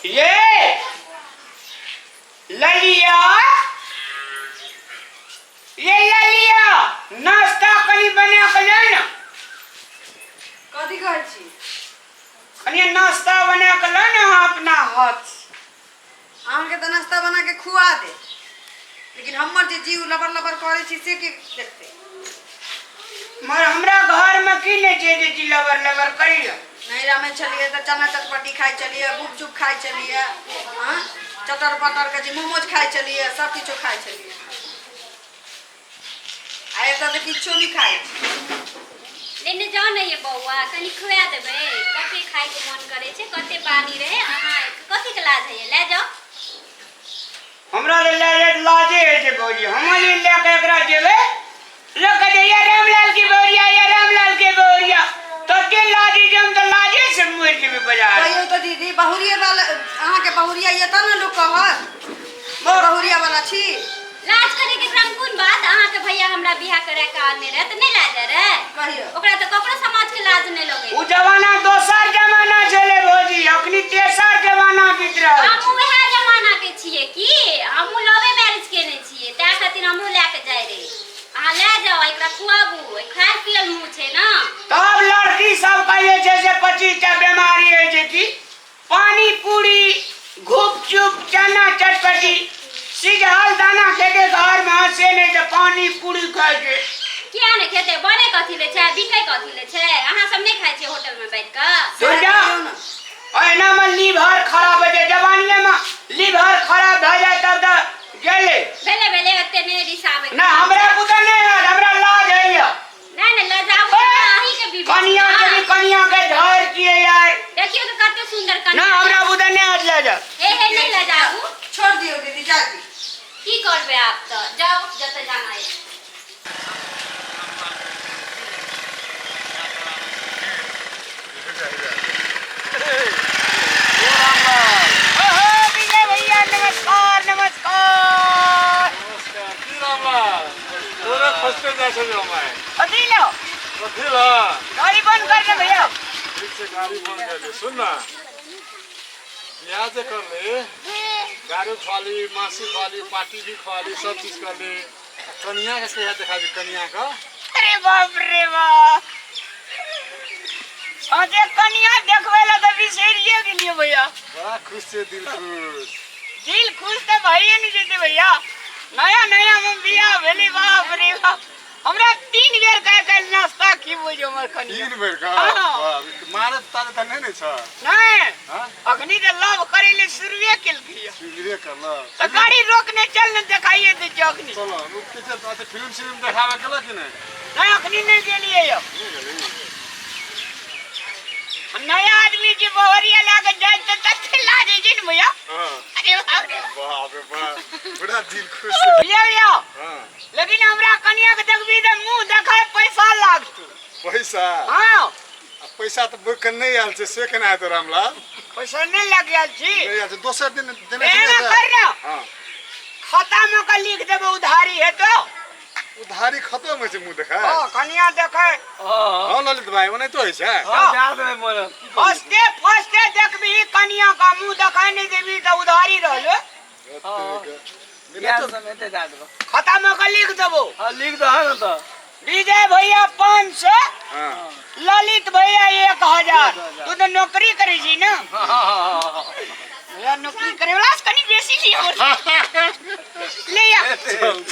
ये ललिया नाश्ता कनी बना के ना कथी कहै छी कनी नाश्ता बना के ना अपना हाथ अहाँके तो नाश्ता बना के खुआ दे लेकिन हमर जे जीव लबर लबर करे छी से के देखते मगर हमरा घर में की नहीं छै जे जी लबर लबर करी नैरा में चलिए तो चना चटपटी खाई चलिए गुपचुप खाई चलिए हाँ चटर पटर के जी मोमोज खाई चलिए सब किछो खाई चलिए आए तो किछो नहीं खाई लेने जाओ ना ये बउआ कनी खुआ देबे कते खाए के मन करे छे कते पानी रहे अहाँ कथि के लाज है ले जाओ हमरा लाजे है जे भौजी हम ले के एकरा जेबे लोग कहे ये रामलाल की बोरिया ये रामलाल के बोरिया तो के लाजी जम तो लाजे से मुर के भी बाजार कहियो तो दीदी बहुरिया वाला अहाँ के बहुरिया ये त न लोग कहत बहुरिया वाला छी लाज करे के क्रम कोन बात अहाँ के भैया हमरा बियाह करे का आने रहे त नहीं लाज रे कहियो ओकरा तो ककरो समाज के लाज नहीं लगे उ जमाना दोसर जमाना छले भौजी अखनी तेसर जमाना बीत रहल हम वह जमाना के छिए की हम लवे मैरिज केने छिए ता खातिर हम ले के जाय रे अहाँ ले जाओ एकरा खुआबू खाय पियल मुंह छे ना तब लड़की सब कहे छे से 25 टा बीमारी है जे की पानी पूरी गुपचुप चना चटपटी सिजहल दाना खेके घर में से नहीं जे पानी पूरी खाए के किया ने खेते बने कथि ले छै बिकै कथि ले छै अहाँ सब नहीं खाय छै होटल में बैठ के तो जा एना में लीवर खराब है जे जवानीए में लीवर खराब भ जाए तब त गेले बेले ओते ने रिसाबे ना हमरा पुता नहीं है हमरा लाज है नहीं नहीं ले जाओ अहीं के बीबी कनिया के धर किए यार देखियो तो कते सुंदर कन्या ना हमरा पुता नहीं आज ले जा हे नहीं ले जाओ छोड़ दियो दीदी जा दी की करबे आप तो जाओ जते जाना है नमस्कार नमस्कार की रामलाल तोरे फसते जा छे जो मैं अथी लो गाड़ी बंद कर दे भैया ठीक से गाड़ी बंद कर दे सुन ना यहाँ से कर ले गाड़ी खाली मासी खाली पार्टी भी खाली सब चीज कर ले कन्या के से दिखा दे कन्या का अरे बाप रे बाप अजे कन्या देखवेला तो बिसरिए गेलिए भैया बड़ा खुश से दिल खुश तो भइए नहीं जेते भैया नया नया में बियाह भेली बाप रे बाप हमरा 3 बेर कह नाश्ता खिबो जो हमर कन्या 3 बेर का मारे तारे त नहीं छ नहीं हां अखनी तो लव करे ले शुरुए केल किया शुरुए करला तो गाड़ी रोकने चल न दिखाइए दे जखनी चलो रुक के चल तो फिल्म दिखावे गेला कि नहीं नहीं अखनी नहीं गेलिए यो नया आदमी जी बहरिया लाके जाए तो तत्ते लाजे जिन भैया अरे बाप रे बाप बड़ा दिल खुश भैया हां लेकिन हमरा कन्या के देखबी त मुंह देखाय पैसा लागतु पैसा हां पैसा तो बुक नहीं आल से केना है तो रामलाल पैसा नहीं लग गेल छी नहीं आल दोसर दिन देने छै हां खाता में का लिख देबो उधारी है तो उधारी खत्म है से मुंह देखा हां कन्या देखाय हां ललित भाई ओने तो है छै हां जा दे मोर फर्स्ट देखबी कन्या का मुंह देखाय नहीं देबी त उधारी रहलो खाता में का लिख देबो हां लिख दो है ना तो विजय भैया 500 हां ललित भैया 1000 तू तो नौकरी करे छी ना भैया नौकरी करे वाला कनी बेसी लियो ले या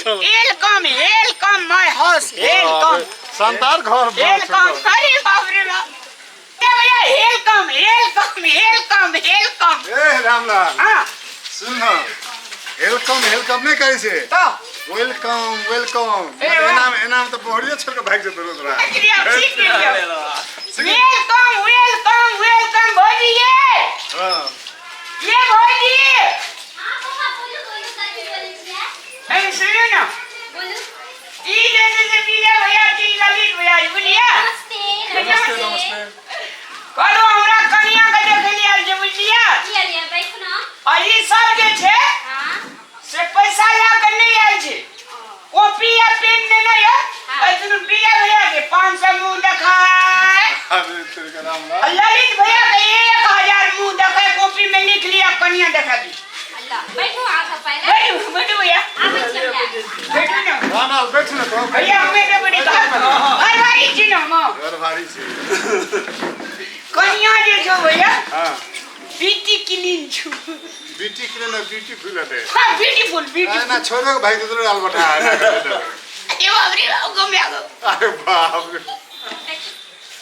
वेलकम माय हाउस वेलकम शानदार घर वेलकम अरे बाप रे बाप ए भैया वेलकम ए रामलाल हां सुन वेलकम नहीं करे छे तो वेलकम एनाम तो बढ़िया छोड़ के भाग जतो रोज रहा वेलकम भौजी हां ये भौजी हां पापा बोलो कथि बोले छियै ए सुनो ना बोलो ई जैसे पीले भैया की ललित भैया बोलिए नमस्ते कहलो हमरा कन्या के देखे लिया जे बुझलिए लिया बैठो ना आ ई सब जे छे हां से पैसा ला के नहीं आइल छे कॉपी या पेन ने नहीं है ऐसे पीले भैया के 500 मुंह दिखाए अरे तेरे का रामलाल ललित भैया के 1000 मुंह कनिया देखा दी अल्लाह बैठो आ सब पहले बैठो बैठो भैया आबै छी हमरा बैठो ना ना बैठ न तो भैया हमें तो बड़ी घर वाली छी ना हम घर भारी छे कनिया जे छो भैया हां बीटी क्लीन छु बीटी के ना ब्यूटीफुल है हां ब्यूटीफुल ब्यूटीफुल ना छोड़ो भाई तो डाल बटा अरे बाप रे गो में आगो अरे बाप रे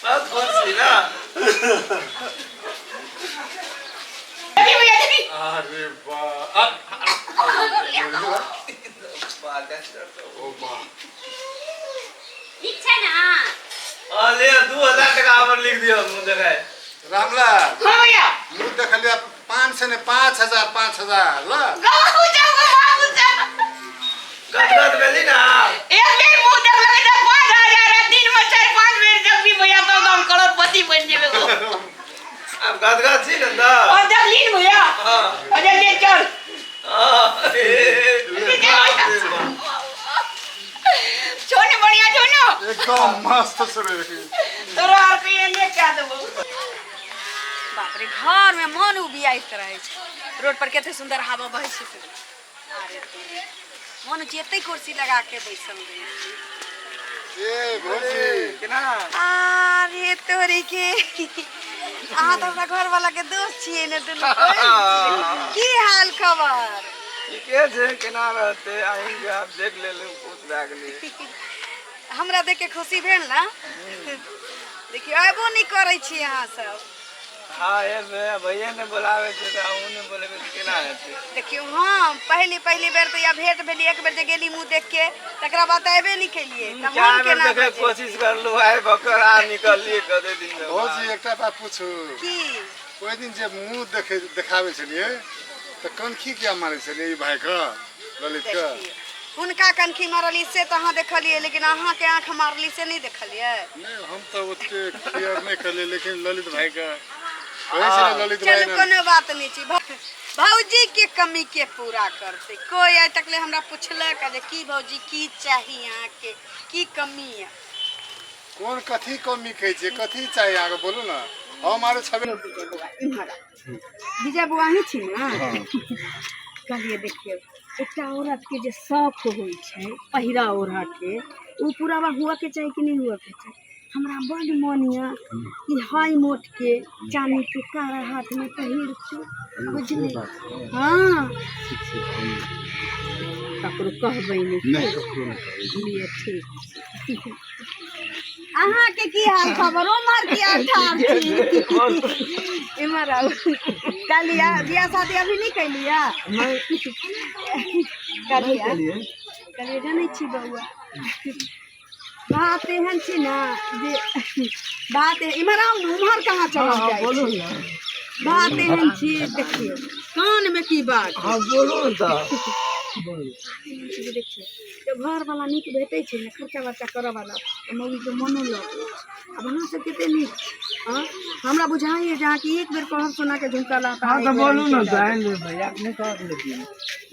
बहुत खुशी ना अरे भैया देखी अरे बाप ओ बाप ठीक छै ना ले 2000 टका हमर लिख दियो मुंह देखाय रामलाल हां भैया मुंह देख लिया 500 ने 5000 ल गाऊ जाओ बाबू जा गदगद भेली ना एक बेर मुंह देख लगे तो 5000 दिन में 4-5 बेर जब भी भैया तो हम करोड़पति बन जेबे गो अब गदगद छी न और देख लीन भैया हां अरे ले चल छोने बढ़िया छोनो एकदम मस्त सरे तोरा और के ले क्या देबो बाप रे घर में मन उबियाइत रहे छै रोड पर कते सुंदर हवा बहै छै अरे मन जेते कुर्सी लगा के बैसल रहे ए भौजी केना अरे तोरी के अहाँ तो अपना घर वाला के दोस्त छिए ने दुनू की हाल खबर ठीके छै केना रहते आएंगे आप देख ले कुछ भए गेली हमरा देख के खुशी भेल ना देखियो आबो नहीं करे छी अहाँ सब हां ए भैया ने बुलावे छै त अहू ने बोलेबे केना हेतै देखियो हम पहली बेर तो या भेंट भेली एक बेर जे गेली मुंह देख के तकरा बात आबे नहीं केलिए त चार मन बेर केना देखे बजे? कोशिश करलू आइ बकरा निकललिए कते दिन में भौजी एकटा बात पूछू की ओइ दिन जे मुंह देखावे छलिए त कनखी क्या मारे छलिए ई भाई का ललित का देखिए हुनका कनखी मारली से तो अहाँ देखलिए लेकिन अहाँ के आंख मारली से नहीं देखलिए नहीं हम तो उतने क्लियर नहीं कर ले लेकिन ललित भाई का वही से ललित भाई चलो ने कोनो बात नहीं छी भौजी के कमी के पूरा करते कोई आज तक ले हमरा पूछलक जे की भौजी की चाहिए अहाँ के की कमी है कौन कथी कमी कहे छे कथी चाहिए आगे बोलू ना हमारे छबे विजय बुआ ही छी ना कहलिए देखिए एकटा औरत के जे शौक होई छै पहिरा ओढ़ा के उ पूरा हुआ के चाहिए कि नहीं हुआ के चाहिए हमरा बड़ मन या कि हाई मोट के चांदी के कारा हाथ में पहिर के बुझली हां ककरो कहबै नहीं लिए ठीक अहाँ के की हाल खबर उमर की ठार छी इमर आओ कालिया बियाह शादी अभी नहीं कैलिया कालिया जानै छी बउआ बात एहन छी ना जे बात इमर आओ उमर कहाँ चल जाए बोलू ना बात एहन छी देखिए कान में की बात हां बोलू त देखिए जब घर वाला नीक भेटै छै ने खर्चा वर्चा करऽ वाला तो मौगी के मनो लगे अब अहाँ सब कते नीक हां हमरा बुझाइए जहाँ कि एक बेर कहब सोना के झुमका लाता हां त बोलू न जान ले भैया अपने कह लेकिन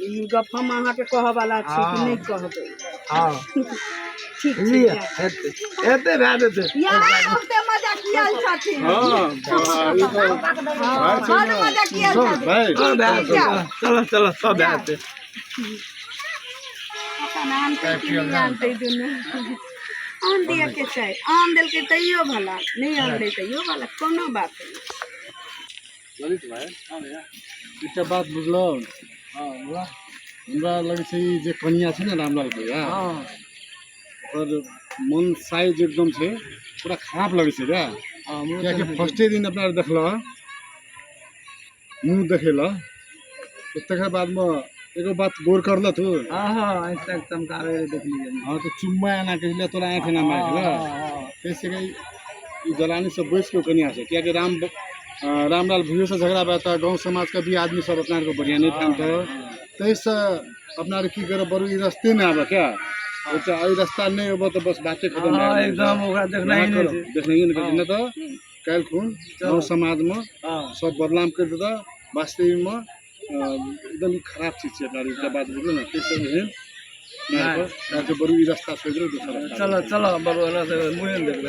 ई गप हम अहाँ के कहऽ वाला छी कि नहीं कहबै हां ठीक लिया छै एते भए देते यार ओते मजा किया छथिन हां बड़ मजा किया भाई छथिन चलो चलो सब आते नाम के की जानते दुनु आन दिया के चाहे आन दिल के तैयो भला नहीं आन दे तैयो भला कोनो बात नहीं ललित भाई एकटा बात बुझलो हां बुआ हमरा लगे छै ई जे कनिया छै ना रामलाल भैया हां और मन साइज एकदम से पूरा खराब लगे छै रे क्या कि फर्स्ट दिन अपना देखला मुंह देखेला तो तकर बाद में एगो बात गौर करल तू हां हां आज तक चमकावे देख लीजिए हाँ तो चुम्मा ना कहले तोरा आँख ना मारला कैसे गई ई दलानी सब बैठ के कनिया से क्या कि रामलाल भैया से झगड़ा बैठा गांव समाज का भी आदमी सब अपना को बढ़िया नहीं ठानता तैसे अपना की करे बड़ू ई रास्ते में आवे क्या तो आई रास्ता नहीं होबो तो बस बातें खत्म हां एकदम ओकरा देखना ही नहीं नहीं तो कल खून गांव समाज में हां सब बदनाम कर देता वास्तविक में एकदम खराब चीज है अपना इसका बात बोलो ना कैसे है ना तो बड़ी रास्ता से दूसरा चलो चलो बड़ो ना से मुझे देख